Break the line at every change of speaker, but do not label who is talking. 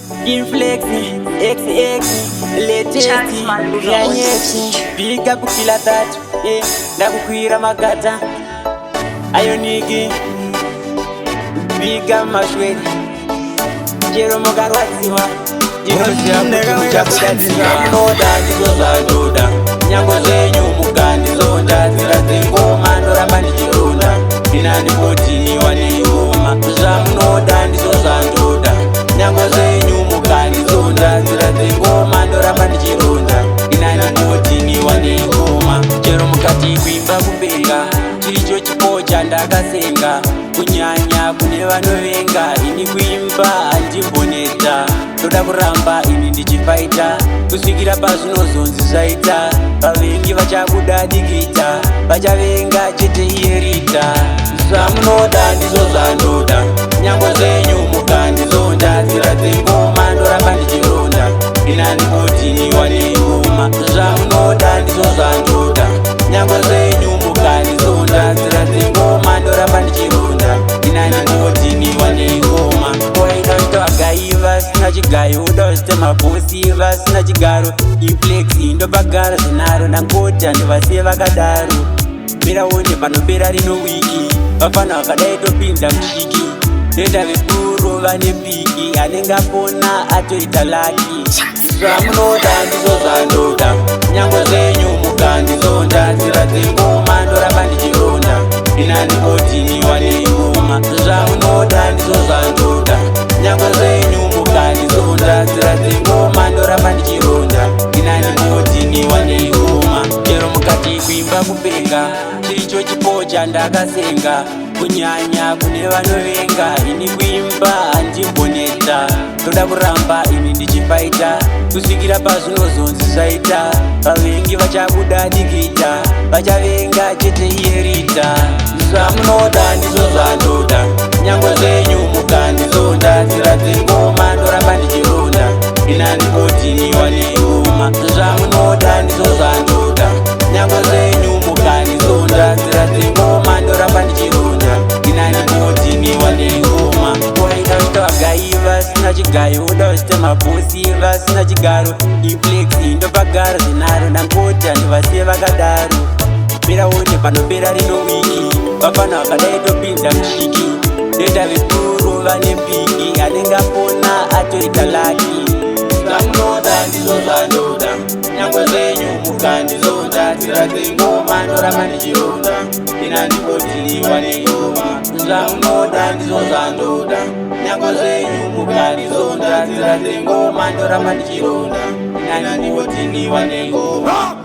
Inflex, XX, latest, Yanyex, big up killer that, Nabukwira Magata, Ayonigi, big up Mashwed, Jerome Garwaziwa, Nyangozenyu mugandi zonda zirazengo mando ramani chirunda inani kotini waniuma zamunoda ndizo zandoda Nyangozenyu mugandi zonda zirazengo mando ramani chirunda inani kotini waniuma chero mukati kuimba kumbega chiricho chipo chandakasenga kunyanya kune vanovenga ini kuimba handimboneta toda kuramba ini ndichifaita kusvikira pazvinozonzi zvaita vavengi vachabuda dikita vachavenga chete iyerita zvamunoda ndizvo zvandoda Nyangozenyu mugandizonda nzira dzengoma ndoramba ndichironda inani kotini wanengoma zvamunoda ndizvo zvandoda Nyangozenyu mugandizonda nzira dzengoma ndoramba ndichironda inani kotini wanengoma oaita vagayi vasina chigayo uda vachita mabhosi vasina chigaro Inflex ndopagara zvinaro ndangota ndivasiye vakadaro miraone panopera rino wiki vafana vakadai topinza mushiki ndoita vekuru vane piki anenge apona atoita laki zvamunoda ndizvo zvandoda Nyangozenyu mugandizonda nzira dzengoma ndoramba ndichironda inani kotini wanengoma zvamunoda ndizvo zvandoda Nyangozenyu mugandizonda nzira dzengoma ndoramba ndichironda inani kotini wanengoma chero mukati kuimba kupenga chiricho chipo chandakasenga kunyanya kune vanovenga ini kuimba handimboneta toda kuramba ini ndichifaita kusvikira pazvinozonzi zvaita vavengi vachabuda dikita vachavenga chete iyerita zvamunoda ndizvo zvandoda Nyangozenyu mugandizonda nzira dzengoma ndoramba ndichironda inani kotini wanengoma zvamunoda ndizvo zvandoda Nyangozenyu mugandizonda nzira dzengoma ndoramba ndichironda inani kotini wanengoma oaita vachita vagayi vasina chigayo uda vachita mabhosi vasina chigaro Inflex ndopagara zvinaro ndangota ndivasiye vakadaro miraone panopera rino wiki vafana vakadai topinza mushiki ndoita vekuru vane piki anenge apona atoita laki zvamunoda ndizvo zvandoda Nyangozenyu mugandizonda nzira dzengoma ndoramba ndichironda inani kotini wanengoma zvamunoda ndizvo zvandoda Nyangozenyu mugandizonda nzira dzengoma ndoramba ndichironda inani kotini wanengoma